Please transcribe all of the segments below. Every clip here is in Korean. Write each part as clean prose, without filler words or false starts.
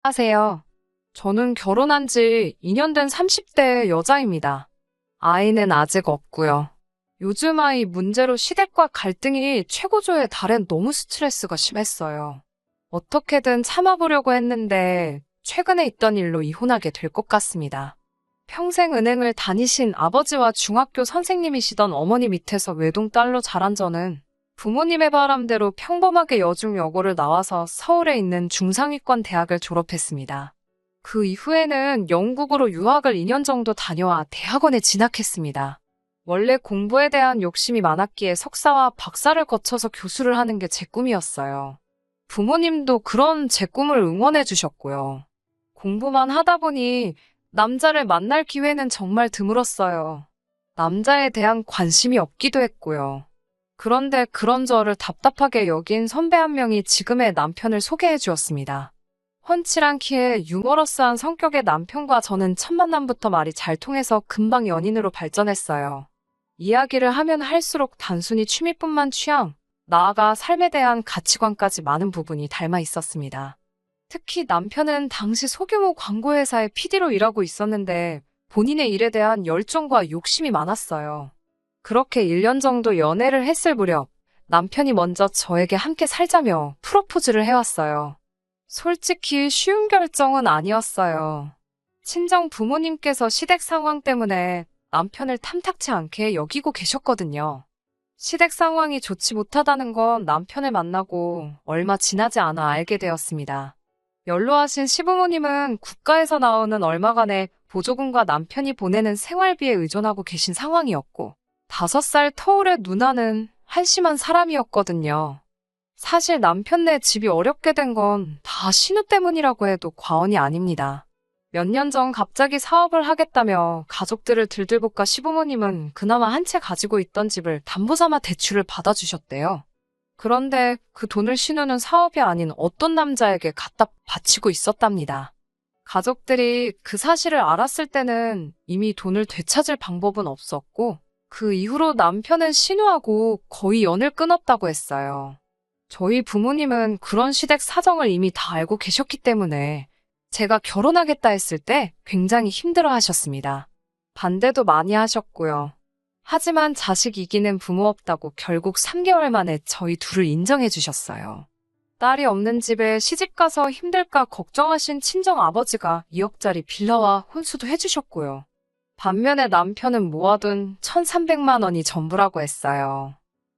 안녕하세요. 저는 결혼한 지 2년 된 30대 여자입니다. 아이는 아직 없고요. 요즘 아이 문제로 시댁과 갈등이 최고조에 달해 너무 스트레스가 심했어요. 어떻게든 참아보려고 했는데 최근에 있던 일로 이혼하게 될 것 같습니다. 평생 은행을 다니신 아버지와 중학교 선생님이시던 어머니 밑에서 외동딸로 자란 저는 부모님의 바람대로 평범하게 여중여고를 나와서 서울에 있는 중상위권 대학을 졸업했습니다. 그 이후에는 영국으로 유학을 2년 정도 다녀와 대학원에 진학했습니다. 원래 공부에 대한 욕심이 많았기에 석사와 박사를 거쳐서 교수를 하는 게 제 꿈이었어요. 부모님도 그런 제 꿈을 응원해 주셨고요. 공부만 하다 보니 남자를 만날 기회는 정말 드물었어요. 남자에 대한 관심이 없기도 했고요. 그런데 그런 저를 답답하게 여긴 선배 한 명이 지금의 남편을 소개해 주었습니다. 훤칠한 키에 유머러스한 성격의 남편과 저는 첫 만남부터 말이 잘 통해서 금방 연인으로 발전했어요. 이야기를 하면 할수록 단순히 취미뿐만 취향, 나아가 삶에 대한 가치관까지 많은 부분이 닮아 있었습니다. 특히 남편은 당시 소규모 광고회사의 PD로 일하고 있었는데 본인의 일에 대한 열정과 욕심이 많았어요. 그렇게 1년 정도 연애를 했을 무렵 남편이 먼저 저에게 함께 살자며 프로포즈를 해왔어요. 솔직히 쉬운 결정은 아니었어요. 친정 부모님께서 시댁 상황 때문에 남편을 탐탁치 않게 여기고 계셨거든요. 시댁 상황이 좋지 못하다는 건 남편을 만나고 얼마 지나지 않아 알게 되었습니다. 연로하신 시부모님은 국가에서 나오는 얼마간의 보조금과 남편이 보내는 생활비에 의존하고 계신 상황이었고 5살 터울의 누나는 한심한 사람이었거든요. 사실 남편네 집이 어렵게 된 건 다 신우 때문이라고 해도 과언이 아닙니다. 몇 년 전 갑자기 사업을 하겠다며 가족들을 들들볶아 시부모님은 그나마 한 채 가지고 있던 집을 담보삼아 대출을 받아주셨대요. 그런데 그 돈을 신우는 사업이 아닌 어떤 남자에게 갖다 바치고 있었답니다. 가족들이 그 사실을 알았을 때는 이미 돈을 되찾을 방법은 없었고 그 이후로 남편은 신우하고 거의 연을 끊었다고 했어요. 저희 부모님은 그런 시댁 사정을 이미 다 알고 계셨기 때문에 제가 결혼하겠다 했을 때 굉장히 힘들어 하셨습니다. 반대도 많이 하셨고요. 하지만 자식 이기는 부모 없다고 결국 3개월 만에 저희 둘을 인정해 주셨어요. 딸이 없는 집에 시집가서 힘들까 걱정하신 친정 아버지가 2억짜리 빌라와 혼수도 해주셨고요. 반면에 남편은 모아둔 1,300만 원이 전부라고 했어요.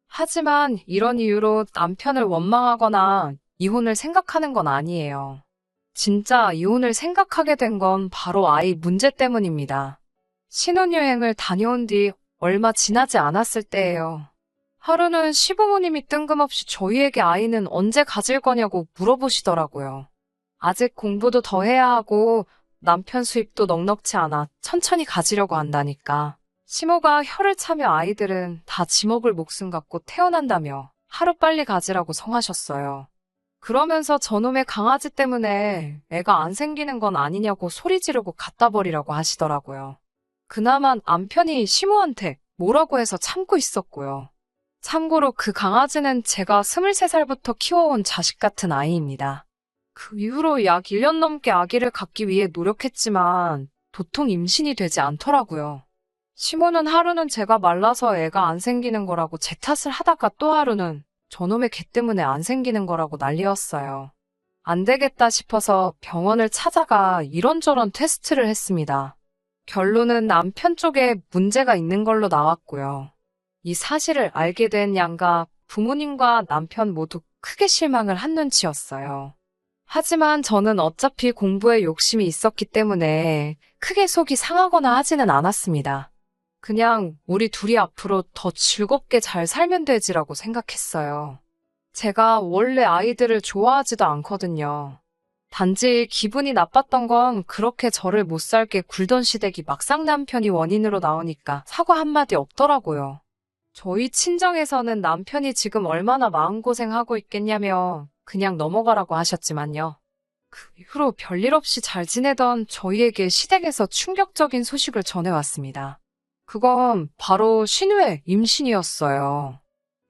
하지만 이런 이유로 남편을 원망하거나 이혼을 생각하는 건 아니에요. 진짜 이혼을 생각하게 된 건 바로 아이 문제 때문입니다. 신혼여행을 다녀온 뒤 얼마 지나지 않았을 때예요. 하루는 시부모님이 뜬금없이 저희에게 아이는 언제 가질 거냐고 물어보시더라고요. 아직 공부도 더 해야 하고 남편 수입도 넉넉치 않아 천천히 가지려고 한다니까. 시모가 혀를 차며 아이들은 다 지먹을 목숨 갖고 태어난다며 하루빨리 가지라고 성하셨어요. 그러면서 저놈의 강아지 때문에 애가 안 생기는 건 아니냐고 소리 지르고 갖다 버리라고 하시더라고요. 그나마 남편이 시모한테 뭐라고 해서 참고 있었고요. 참고로 그 강아지는 제가 23살부터 키워온 자식 같은 아이입니다. 그 이후로 약 1년 넘게 아기를 갖기 위해 노력했지만 도통 임신이 되지 않더라고요. 시모는 하루는 제가 말라서 애가 안 생기는 거라고 제 탓을 하다가 또 하루는 저놈의 개 때문에 안 생기는 거라고 난리였어요. 안 되겠다 싶어서 병원을 찾아가 이런저런 테스트를 했습니다. 결론은 남편 쪽에 문제가 있는 걸로 나왔고요. 이 사실을 알게 된 양가 부모님과 남편 모두 크게 실망을 한 눈치였어요. 하지만 저는 어차피 공부에 욕심이 있었기 때문에 크게 속이 상하거나 하지는 않았습니다. 그냥 우리 둘이 앞으로 더 즐겁게 잘 살면 되지라고 생각했어요. 제가 원래 아이들을 좋아하지도 않거든요. 단지 기분이 나빴던 건 그렇게 저를 못 살게 굴던 시댁이 막상 남편이 원인으로 나오니까 사과 한마디 없더라고요. 저희 친정에서는 남편이 지금 얼마나 마음고생하고 있겠냐며 그냥 넘어가라고 하셨지만요. 그 이후로 별일 없이 잘 지내던 저희에게 시댁에서 충격적인 소식을 전해왔습니다. 그건 바로 신우의 임신이었어요.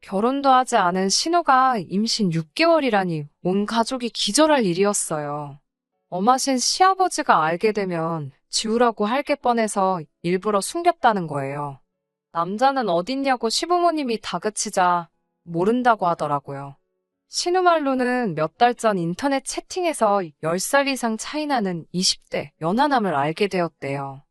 결혼도 하지 않은 신우가 임신 6개월이라니 온 가족이 기절할 일이었어요. 엄하신 시아버지가 알게 되면 지우라고 할 게 뻔해서 일부러 숨겼다는 거예요. 남자는 어딨냐고 시부모님이 다그치자 모른다고 하더라고요. 신우 말로는 몇 달 전 인터넷 채팅에서 10살 이상 차이 나는 20대 연하남을 알게 되었대요.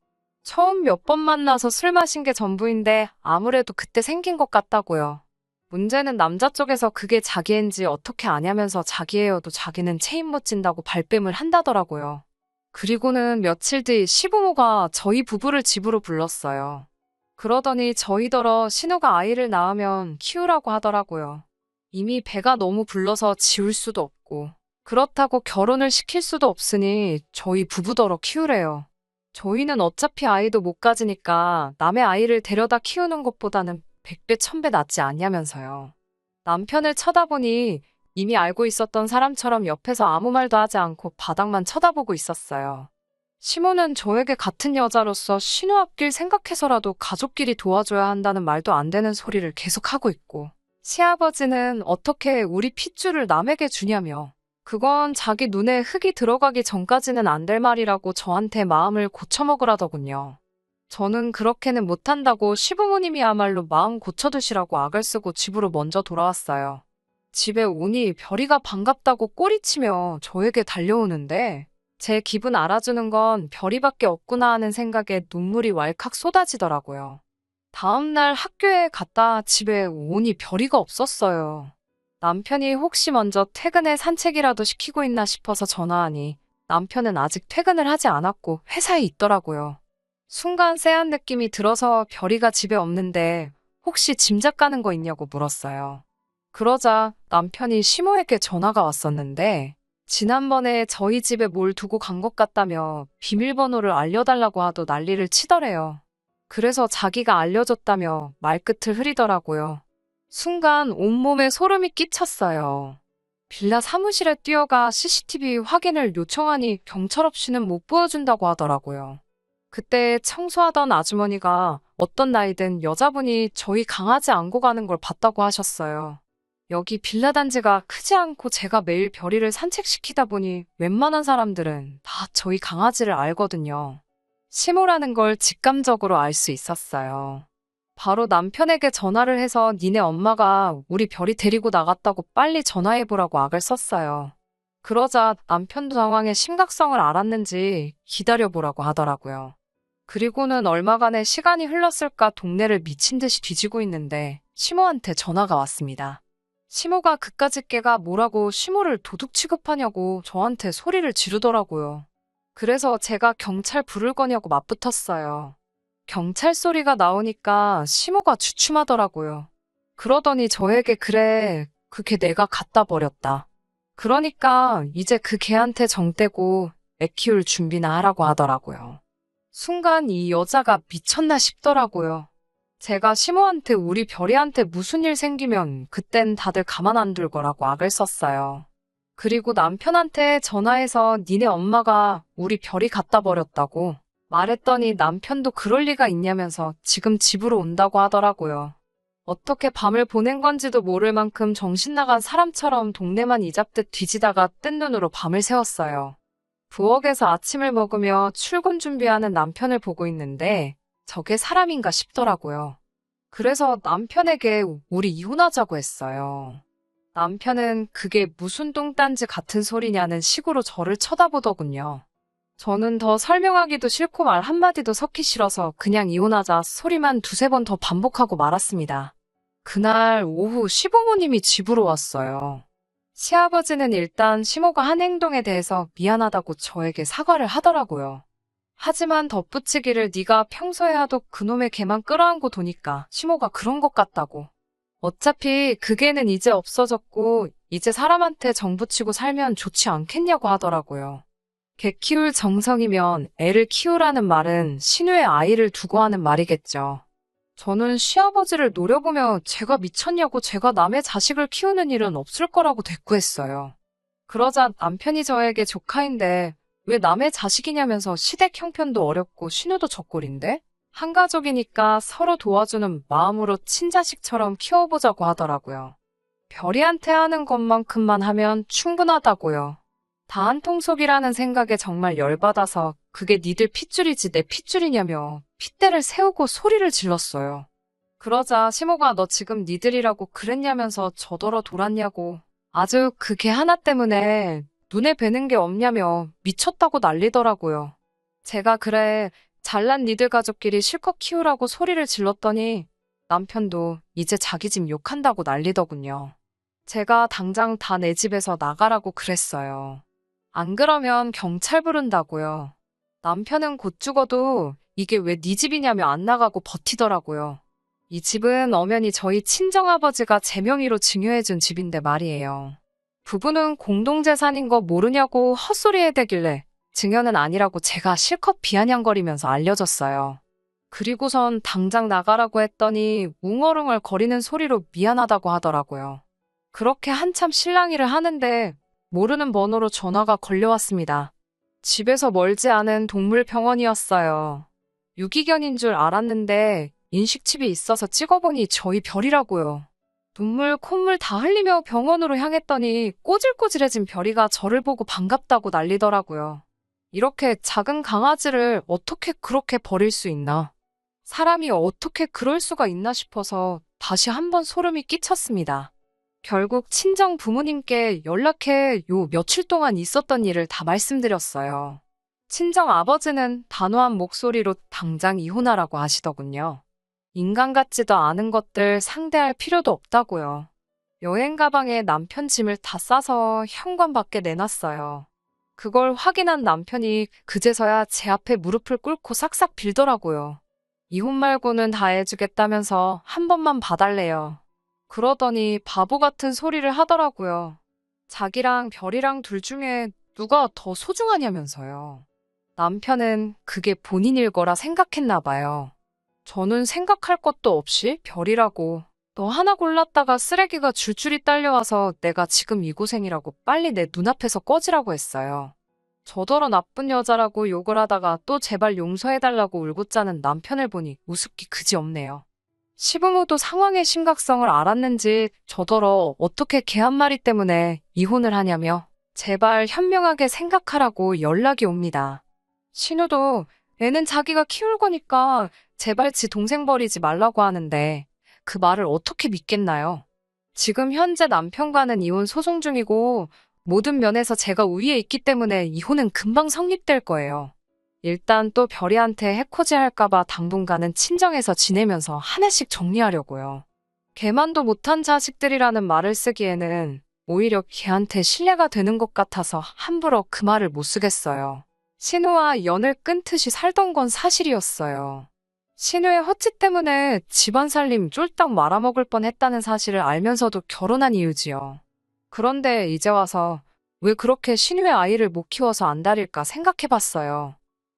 처음 몇 번 만나서 술 마신 게 전부인데 아무래도 그때 생긴 것 같다고요. 문제는 남자 쪽에서 그게 자기인지 어떻게 아냐면서 자기예요도 자기는 체인 못 진다고 발뺌을 한다더라고요. 그리고는 며칠 뒤 시부모가 저희 부부를 집으로 불렀어요. 그러더니 저희더러 신우가 아이를 낳으면 키우라고 하더라고요. 이미 배가 너무 불러서 지울 수도 없고 그렇다고 결혼을 시킬 수도 없으니 저희 부부더러 키우래요. 저희는 어차피 아이도 못 가지니까 남의 아이를 데려다 키우는 것보다는 100배 1000배 낫지 않냐면서요. 남편을 쳐다보니 이미 알고 있었던 사람처럼 옆에서 아무 말도 하지 않고 바닥만 쳐다보고 있었어요. 시모는 저에게 같은 여자로서 신우 앞길 생각해서라도 가족끼리 도와줘야 한다는 말도 안 되는 소리를 계속하고 있고 시아버지는 어떻게 우리 핏줄을 남에게 주냐며 그건 자기 눈에 흙이 들어가기 전까지는 안 될 말이라고 저한테 마음을 고쳐먹으라더군요. 저는 그렇게는 못한다고 시부모님이야말로 마음 고쳐두시라고 악을 쓰고 집으로 먼저 돌아왔어요. 집에 오니 별이가 반갑다고 꼬리치며 저에게 달려오는데 제 기분 알아주는 건 별이밖에 없구나 하는 생각에 눈물이 왈칵 쏟아지더라고요. 다음날 학교에 갔다 집에 오니 별이가 없었어요. 남편이 혹시 먼저 퇴근에 산책이라도 시키고 있나 싶어서 전화하니 남편은 아직 퇴근을 하지 않았고 회사에 있더라고요. 순간 쎄한 느낌이 들어서 별이가 집에 없는데 혹시 짐작 가는 거 있냐고 물었어요. 그러자 남편이 시모에게 전화가 왔었는데 지난번에 저희 집에 뭘 두고 간 것 같다며 비밀번호를 알려달라고 하도 난리를 치더래요. 그래서 자기가 알려줬다며 말끝을 흐리더라고요. 순간 온몸에 소름이 끼쳤어요. 빌라 사무실에 뛰어가 CCTV 확인을 요청하니 경찰 없이는 못 보여준다고 하더라고요. 그때 청소하던 아주머니가 어떤 나이든 여자분이 저희 강아지 안고 가는 걸 봤다고 하셨어요. 여기 빌라 단지가 크지 않고 제가 매일 별이를 산책시키다 보니 웬만한 사람들은 다 저희 강아지를 알거든요. 시모라는 걸 직감적으로 알 수 있었어요. 바로 남편에게 전화를 해서 니네 엄마가 우리 별이 데리고 나갔다고 빨리 전화해보라고 악을 썼어요. 그러자 남편도 상황의 심각성을 알았는지 기다려보라고 하더라고요. 그리고는 얼마간의 시간이 흘렀을까 동네를 미친 듯이 뒤지고 있는데 시모한테 전화가 왔습니다. 시모가 그까짓 개가 뭐라고 시모를 도둑 취급하냐고 저한테 소리를 지르더라고요. 그래서 제가 경찰 부를 거냐고 맞붙었어요. 경찰 소리가 나오니까 시모가 주춤하더라고요. 그러더니 저에게 그래, 그 개 내가 갖다 버렸다. 그러니까 이제 그 개한테 정 떼고 애 키울 준비나 하라고 하더라고요. 순간 이 여자가 미쳤나 싶더라고요. 제가 시모한테 우리 별이한테 무슨 일 생기면 그땐 다들 가만 안 둘 거라고 악을 썼어요. 그리고 남편한테 전화해서 니네 엄마가 우리 별이 갖다 버렸다고 말했더니 남편도 그럴 리가 있냐면서 지금 집으로 온다고 하더라고요. 어떻게 밤을 보낸 건지도 모를 만큼 정신 나간 사람처럼 동네만 이잡듯 뒤지다가 뜬 눈으로 밤을 새웠어요. 부엌에서 아침을 먹으며 출근 준비하는 남편을 보고 있는데 저게 사람인가 싶더라고요. 그래서 남편에게 우리 이혼하자고 했어요. 남편은 그게 무슨 똥딴지 같은 소리냐는 식으로 저를 쳐다보더군요. 저는 더 설명하기도 싫고 말 한마디도 섞기 싫어서 그냥 이혼하자 소리만 두세 번 더 반복하고 말았습니다. 그날 오후 시부모님이 집으로 왔어요. 시아버지는 일단 시모가 한 행동에 대해서 미안하다고 저에게 사과를 하더라고요. 하지만 덧붙이기를 네가 평소에 하도 그놈의 개만 끌어안고 도니까 시모가 그런 것 같다고. 어차피 그 개는 이제 없어졌고 이제 사람한테 정붙이고 살면 좋지 않겠냐고 하더라고요. 개 키울 정성이면 애를 키우라는 말은 신우의 아이를 두고 하는 말이겠죠. 저는 시아버지를 노려보며 제가 미쳤냐고 제가 남의 자식을 키우는 일은 없을 거라고 대꾸했어요. 그러자 남편이 저에게 조카인데 왜 남의 자식이냐면서 시댁 형편도 어렵고 신우도 적골인데? 한 가족이니까 서로 도와주는 마음으로 친자식처럼 키워보자고 하더라고요. 별이한테 하는 것만큼만 하면 충분하다고요. 다 한 통속이라는 생각에 정말 열받아서 그게 니들 핏줄이지 내 핏줄이냐며 핏대를 세우고 소리를 질렀어요. 그러자 시모가 너 지금 니들이라고 그랬냐면서 저더러 돌았냐고 아주 그 개 하나 때문에 눈에 뵈는 게 없냐며 미쳤다고 난리더라고요. 제가 그래 잘난 니들 가족끼리 실컷 키우라고 소리를 질렀더니 남편도 이제 자기 집 욕한다고 난리더군요. 제가 당장 다 내 집에서 나가라고 그랬어요. 안 그러면 경찰 부른다고요. 남편은 곧 죽어도 이게 왜 네 집이냐며 안 나가고 버티더라고요. 이 집은 엄연히 저희 친정아버지가 제 명의로 증여해준 집인데 말이에요. 부부는 공동재산인 거 모르냐고 헛소리해대길래 증여는 아니라고 제가 실컷 비아냥거리면서 알려줬어요. 그리고선 당장 나가라고 했더니 웅얼웅얼 거리는 소리로 미안하다고 하더라고요. 그렇게 한참 실랑이를 하는데 모르는 번호로 전화가 걸려왔습니다. 집에서 멀지 않은 동물병원이었어요. 유기견인 줄 알았는데 인식칩이 있어서 찍어보니 저희 별이라고요. 눈물, 콧물 다 흘리며 병원으로 향했더니 꼬질꼬질해진 별이가 저를 보고 반갑다고 난리더라고요. 이렇게 작은 강아지를 어떻게 그렇게 버릴 수 있나? 사람이 어떻게 그럴 수가 있나 싶어서 다시 한번 소름이 끼쳤습니다. 결국 친정 부모님께 연락해 요 며칠 동안 있었던 일을 다 말씀드렸어요. 친정 아버지는 단호한 목소리로 당장 이혼하라고 하시더군요. 인간 같지도 않은 것들 상대할 필요도 없다고요. 여행 가방에 남편 짐을 다 싸서 현관 밖에 내놨어요. 그걸 확인한 남편이 그제서야 제 앞에 무릎을 꿇고 싹싹 빌더라고요. 이혼 말고는 다 해주겠다면서 한 번만 봐달래요. 그러더니 바보 같은 소리를 하더라고요. 자기랑 별이랑 둘 중에 누가 더 소중하냐면서요. 남편은 그게 본인 일 거라 생각했나 봐요. 저는 생각할 것도 없이 별이라고 너 하나 골랐다가 쓰레기가 줄줄이 딸려와서 내가 지금 이 고생이라고 빨리 내 눈앞에서 꺼지라고 했어요. 저더러 나쁜 여자라고 욕을 하다가 또 제발 용서해달라고 울고 짜는 남편을 보니 우습기 그지없네요. 시부모도 상황의 심각성을 알았는지 저더러 어떻게 개 한 마리 때문에 이혼을 하냐며 제발 현명하게 생각하라고 연락이 옵니다. 신우도 애는 자기가 키울 거니까 제발 지 동생 버리지 말라고 하는데 그 말을 어떻게 믿겠나요? 지금 현재 남편과는 이혼 소송 중이고 모든 면에서 제가 우위에 있기 때문에 이혼은 금방 성립될 거예요. 일단 또 별이한테 해코지 할까봐 당분간은 친정에서 지내면서 하나씩 정리하려고요. 걔만도 못한 자식들이라는 말을 쓰기에는 오히려 걔한테 신뢰가 되는 것 같아서 함부로 그 말을 못 쓰겠어요. 신우와 연을 끊듯이 살던 건 사실이었어요. 신우의 헛짓 때문에 집안 살림 쫄딱 말아먹을 뻔했다는 사실을 알면서도 결혼한 이유지요. 그런데 이제 와서 왜 그렇게 신우의 아이를 못 키워서 안달일까 생각해봤어요.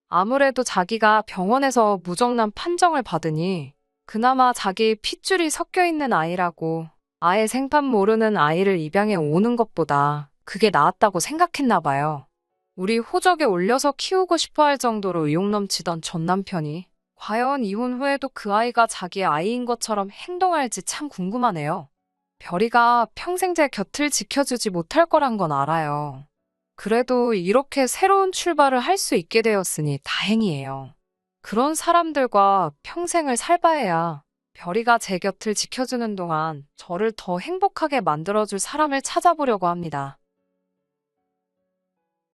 아무래도 자기가 병원에서 무정란 판정을 받으니 그나마 자기 핏줄이 섞여있는 아이라고 아예 생판 모르는 아이를 입양해 오는 것보다 그게 나았다고 생각했나 봐요. 우리 호적에 올려서 키우고 싶어 할 정도로 의욕 넘치던 전 남편이 과연 이혼 후에도 그 아이가 자기의 아이인 것처럼 행동할지 참 궁금하네요. 별이가 평생 제 곁을 지켜주지 못할 거란 건 알아요. 그래도 이렇게 새로운 출발을 할 수 있게 되었으니 다행이에요. 그런 사람들과 평생을 살바해야 별이가 제 곁을 지켜주는 동안 저를 더 행복하게 만들어줄 사람을 찾아보려고 합니다.